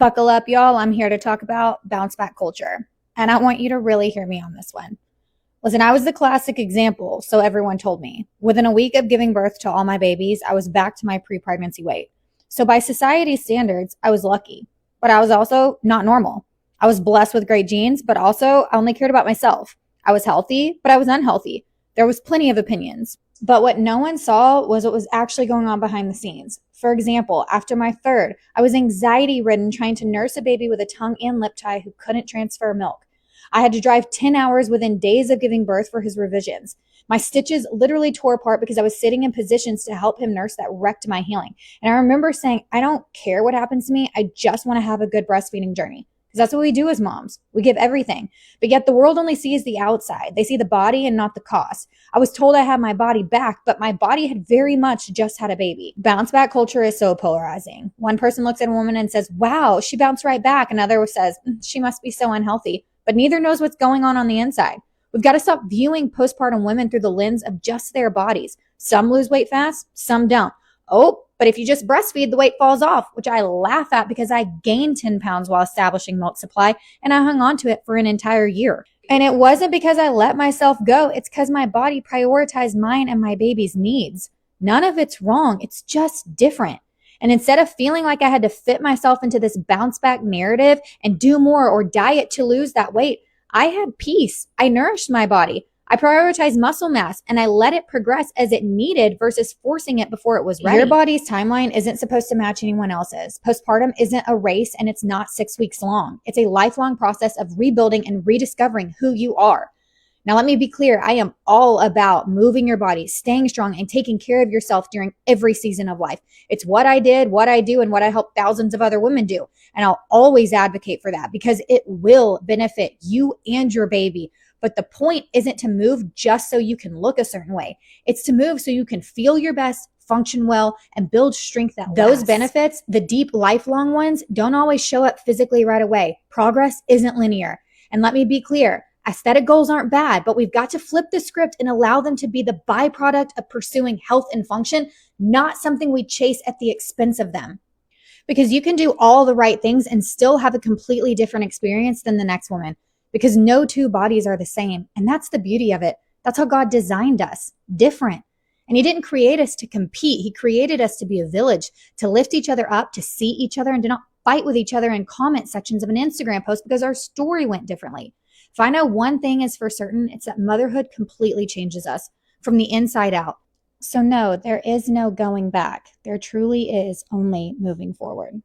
Buckle up, y'all. I'm here to talk about bounce back culture. And I want you to really hear me on this one. Listen, I was the classic example, so everyone told me. Within a week of giving birth to all my babies, I was back to my pre-pregnancy weight. So by society's standards, I was lucky, but I was also not normal. I was blessed with great genes, but also I only cared about myself. I was healthy, but I was unhealthy. There was plenty of opinions. But what no one saw was what was actually going on behind the scenes. For example, after my third, I was anxiety-ridden trying to nurse a baby with a tongue and lip tie who couldn't transfer milk. I had to drive 10 hours within days of giving birth for his revisions. My stitches literally tore apart because I was sitting in positions to help him nurse that wrecked my healing. And I remember saying, I don't care what happens to me. I just want to have a good breastfeeding journey. Because that's what we do as moms. We give everything. But yet the world only sees the outside. They see the body and not the cost. I was told I had my body back, but my body had very much just had a baby. Bounce back culture is so polarizing. One person looks at a woman and says, wow, she bounced right back. Another says, she must be so unhealthy. But neither knows what's going on the inside. We've got to stop viewing postpartum women through the lens of just their bodies. Some lose weight fast, some don't. Oh, but if you just breastfeed, the weight falls off, which I laugh at because I gained 10 pounds while establishing milk supply and I hung on to it for an entire year. And it wasn't because I let myself go. It's because my body prioritized mine and my baby's needs. None of it's wrong. It's just different. And instead of feeling like I had to fit myself into this bounce back narrative and do more or diet to lose that weight, I had peace. I nourished my body. I prioritized muscle mass and I let it progress as it needed versus forcing it before it was ready. Your body's timeline isn't supposed to match anyone else's. Postpartum isn't a race and it's not 6 weeks long. It's a lifelong process of rebuilding and rediscovering who you are. Now, let me be clear. I am all about moving your body, staying strong, and taking care of yourself during every season of life. It's what I did, what I do, and what I help thousands of other women do. And I'll always advocate for that because it will benefit you and your baby. But the point isn't to move just so you can look a certain way. It's to move so you can feel your best, function well, and build strength that lasts. Those benefits, the deep, lifelong ones, don't always show up physically right away. Progress isn't linear. And let me be clear. Aesthetic goals aren't bad, but we've got to flip the script and allow them to be the byproduct of pursuing health and function, not something we chase at the expense of them. Because you can do all the right things and still have a completely different experience than the next woman. Because no two bodies are the same. And that's the beauty of it. That's how God designed us, different. And He didn't create us to compete. He created us to be a village, to lift each other up, to see each other, and to not fight with each other in comment sections of an Instagram post because our story went differently. If I know one thing is for certain, it's that motherhood completely changes us from the inside out. So no, there is no going back. There truly is only moving forward.